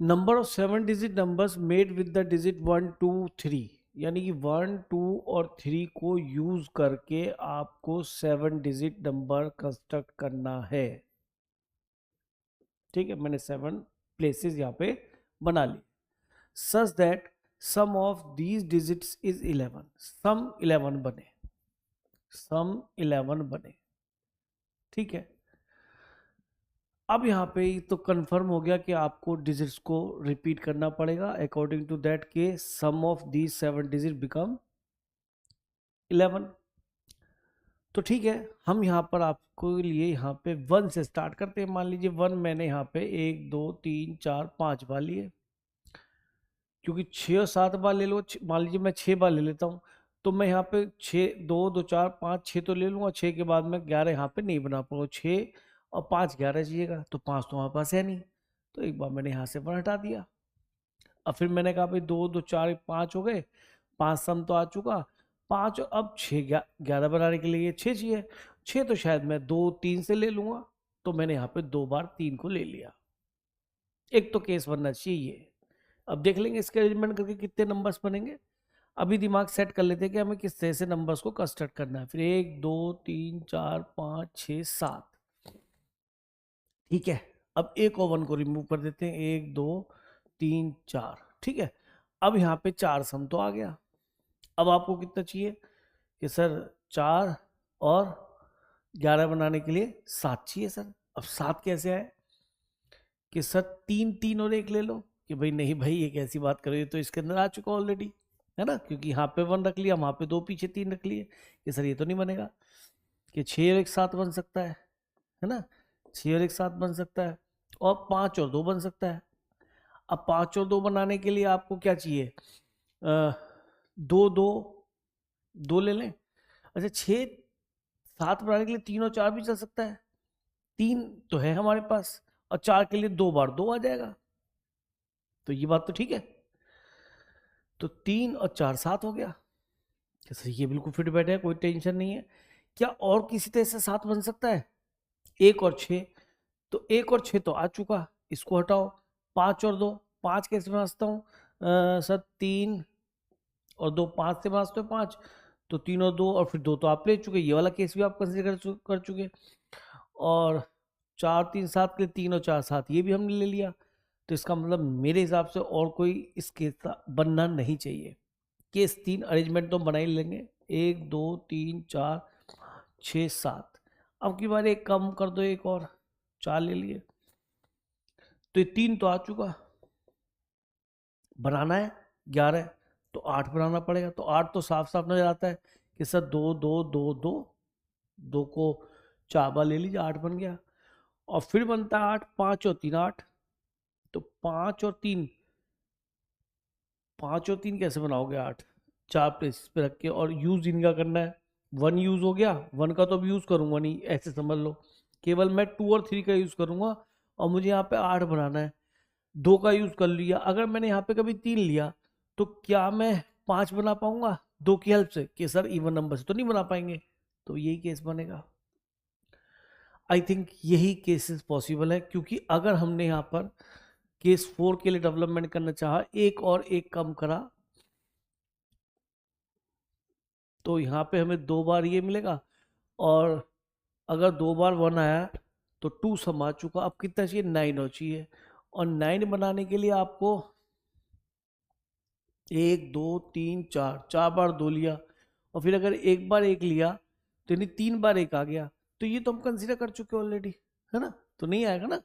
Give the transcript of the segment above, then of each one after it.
Number of 7 digit numbers made with the digit 1 2 3, यानी कि 1 2 और 3 को यूज करके आपको 7 डिजिट नंबर कंस्ट्रक्ट करना है। ठीक है, मैंने 7 प्लेसेस यहाँ पे बना ली। Such that sum of these digits is 11, sum 11 बने, सम 11 बने। ठीक है, अब यहाँ पे तो कंफर्म हो गया कि आपको डिजिट्स को रिपीट करना पड़ेगा अकॉर्डिंग टू दैट के सम ऑफ दीज 7 डिजिट बिकम 11। तो ठीक है, हम यहाँ पर आपको लिए यहाँ पे 1 से स्टार्ट करते हैं। मान लीजिए 1 मैंने यहाँ पे 1 2 3 4 5 बार लिए, क्योंकि 6 और 7 बार ले लो, मान लीजिए मैं 6 बार ले लेता हूँ, तो मैं यहाँ पे 6 2 2 4 5 6 तो ले लूँगा। 6 के बाद मैं 11 यहाँ पे नहीं बना पाऊँगा, 6 और 5 11 चाहिएगा, तो 5 तो हमारे पास है नहीं, तो एक बार मैंने यहाँ से 1 हटा दिया। अब फिर मैंने कहा भाई 2 2 4 5 हो गए, 5 सम तो आ चुका, 5 अब 6 11 बनाने के लिए 6 चाहिए, 6 तो शायद मैं 2 3 से ले लूँगा, तो मैंने यहाँ पे 2 बार 3 को ले लिया। एक तो केस बनना चाहिए। अब देख लेंगे इसके अरेंजमेंट करके कितने नंबर्स बनेंगे। अभी दिमाग सेट कर लेते हैं कि हमें किस तरह से नंबर्स को कंस्ट्रक्ट करना है। फिर 1 2 3 4 5 6 7। ठीक है, अब एक और 1 को रिमूव कर देते हैं, 1 2 3 4। ठीक है, अब यहाँ पे 4 सम तो आ गया। अब आपको कितना चाहिए कि सर 4 और 11 बनाने के लिए 7 चाहिए सर। अब 7 कैसे आए कि सर 3 3 और 1 ले लो, कि भाई नहीं भाई ये कैसी बात कर रहे हो, तो इसके अंदर आ चुका ऑलरेडी, है ना, क्योंकि यहाँ पे 1 रख लिया, वहाँ पे 2 पीछे 3 रख लिए, कि सर ये तो नहीं बनेगा, कि 6 और 1 7 बन सकता है ना, 6 और 1 7 बन सकता है, और 5 और 2 बन सकता है। अब 5 और 2 बनाने के लिए आपको क्या चाहिए, 2 2 2 ले लें। अच्छा, 6 7 बनाने के लिए 3 और 4 भी चल सकता है, 3 तो है हमारे पास, और 4 के लिए 2 बार 2 आ जाएगा, तो ये बात तो ठीक है। तो 3 और 4 7 हो गया, कैसे ये बिल्कुल फिट बैठे है, कोई टेंशन नहीं है। क्या और किसी तरह से 7 बन सकता है, 1 और 6, तो 1 और 6 तो आ चुका, इसको हटाओ। 5 और 2, 5 कैसे बनाता हूँ सर, 3 और 2 5 से बनाते हो 5, तो 3 और 2 और फिर 2 तो आप ले चुके, ये वाला केस भी आप कंसिडर कर चुके। और 4 3 7 के लिए 3 और 4 7, ये भी हमने ले लिया। तो इसका मतलब मेरे हिसाब से और कोई इस केस का बनना नहीं चाहिए। केस 3 अरेंजमेंट तो बना ही लेंगे, 1 2 3 4 6 7। अब की बार एक कम कर दो, एक और 4 ले लिए, तो ये 3 तो आ चुका, बनाना है 11, तो 8 बनाना पड़ेगा। तो 8 तो साफ साफ नजर आता है कि सर 2 2 2 2, 2 को 4 बार ले लीजिए, 8 बन गया। और फिर बनता है 8, 5 और 3 8, तो 5 और 3 कैसे बनाओगे 8, 4 प्लेसेस पे रख के, और यूज इनका करना है। 1 यूज हो गया, 1 का तो अब यूज करूंगा नहीं, ऐसे समझ लो, केवल मैं 2 और 3 का यूज करूंगा, और मुझे यहाँ पे 8 बनाना है। 2 का यूज कर लिया, अगर मैंने यहाँ पे कभी 3 लिया, तो क्या मैं 5 बना पाऊंगा 2 की हेल्प से, कि सर इवन नंबर से तो नहीं बना पाएंगे, तो यही केस बनेगा। आई थिंक यही केसेस पॉसिबल है, क्योंकि अगर हमने यहाँ पर केस 4 के लिए डेवलपमेंट करना चाहा, एक और एक कम करा, तो यहाँ पे हमें 2 बार ये मिलेगा, और अगर 2 बार 1 आया तो 2 सम आ चुका। अब कितना चाहिए, 9 और चाहिए, और 9 बनाने के लिए आपको 1 2 3 4, 4 बार 2 लिया, और फिर अगर एक बार 1 लिया, तो यानी 3 बार 1 आ गया, तो ये तो हम कंसीडर कर चुके ऑलरेडी, है ना, तो नहीं आएगा ना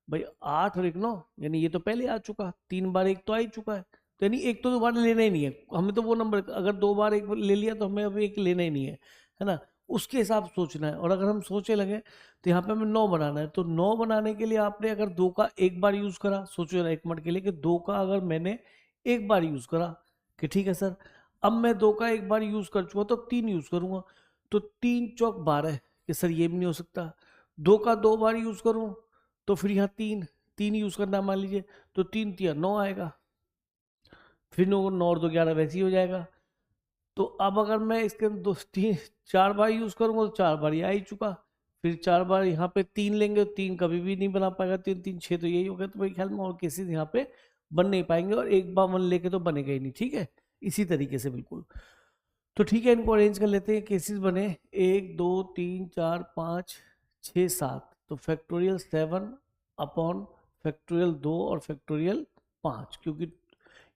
भाई। 8 और 1 9, यानी ये तो पहले आ चुका, 3 बार 1 तो आ ही चुका है, तो यानी एक तो दोबारा लेना ही नहीं है हमें, तो वो नंबर अगर 2 बार 1 ले लिया तो हमें अब 1 लेना ही नहीं है ना, उसके हिसाब से सोचना है। और अगर हम सोचे लगे तो यहाँ पे हमें 9 बनाना है, तो 9 बनाने के लिए आपने अगर 2 का एक बार यूज करा, सोचो ना एक मिनट के लिए कि 2 का अगर मैंने एक बार यूज करा, कि ठीक है सर अब मैं 2 का एक बार यूज कर चुका, तो 3 यूज करूंगा, तो 3 चौक 12, कि सर ये भी नहीं हो सकता। 2 का 2 बार यूज करूं, तो फिर यहाँ 3 3 यूज करना मान लीजिए, तो 3 3 9 आएगा, फिर 9 9 और 2 11 वैसे ही हो जाएगा। तो अब अगर मैं इसके दो 3 4 बार यूज करूंगा, तो 4 बार ये आ ही चुका, फिर 4 बार यहाँ पे 3 लेंगे, 3 कभी भी नहीं बना पाएगा, 3 3 6, तो यही हो गया। तो मेरे ख्याल में और केसेस यहाँ पे बन नहीं पाएंगे, और एक बार 1 लेके तो बनेगा ही नहीं, ठीक है, इसी तरीके से बिल्कुल। तो ठीक है, इनको अरेंज कर लेते हैं। केसेस बने 1 2 3 4 5 6 7, तो फैक्टोरियल 7 अपॉन फैक्टोरियल 2 और फैक्टोरियल 5, क्योंकि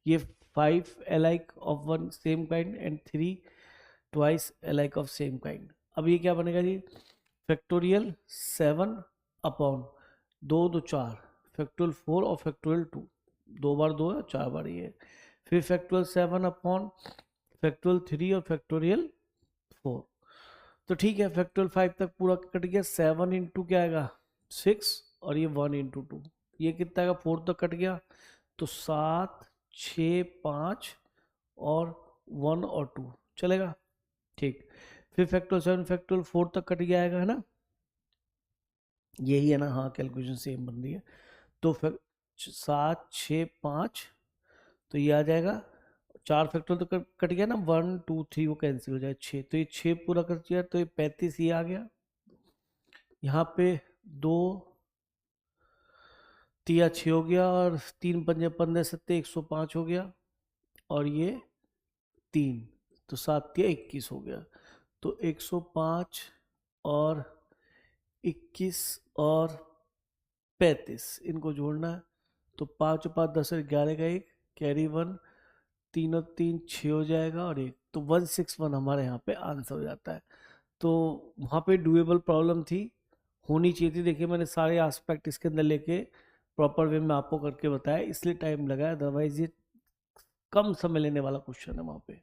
ये 5 alike of one same kind and 3 twice alike of same kind. अब ये क्या बनेगा जी, फैक्टोरियल 7 अपॉन 2 2 4 फैक्टोरियल 4 और फैक्टोरियल 2, 2 बार 2 है, 4 बार ये है। फिर फैक्टोरियल 7 अपॉन फैक्टोरियल 3 और फैक्टोरियल 4। तो ठीक है, फैक्टोरियल 5 तक पूरा कट गया। 7 इंटू क्या आएगा 6, और ये 1 इंटू 2, ये कितना आएगा 4 तक कट गया। तो 7 6 5 और 1 और 2 चलेगा, ठीक। फिर फैक्टोरियल 7 फैक्टोरियल 4 तक कट गया आएगा, है ना, यही है ना, हाँ कैलकुलेशन सेम बन रही है। तो 7 6 5, तो ये आ जाएगा 4 फैक्टोरियल तो कट गया ना, 1 2 3 वो कैंसिल हो जाए 6, तो ये 6 पूरा कर दिया, तो ये 35 ये आ गया। यहाँ पे 2 तिया 6 हो गया, और 3 पंजे 15 सत्ते 105 हो गया, और ये 3, तो 7 तिया 21 हो गया। तो 105 और 21 और 35 इनको जोड़ना है। तो 5 5 10 11 का 1 कैरी 1, 3 और 3 6 हो जाएगा, और 1, तो 161 हमारे यहाँ पे आंसर हो जाता है। तो वहाँ पे डुएबल प्रॉब्लम थी, होनी चाहिए थी। देखिए मैंने सारे एस्पेक्ट इसके अंदर लेके प्रॉपर वे में आपको करके बताया, इसलिए टाइम लगा, अदरवाइज ये कम समय लेने वाला क्वेश्चन है वहाँ पे।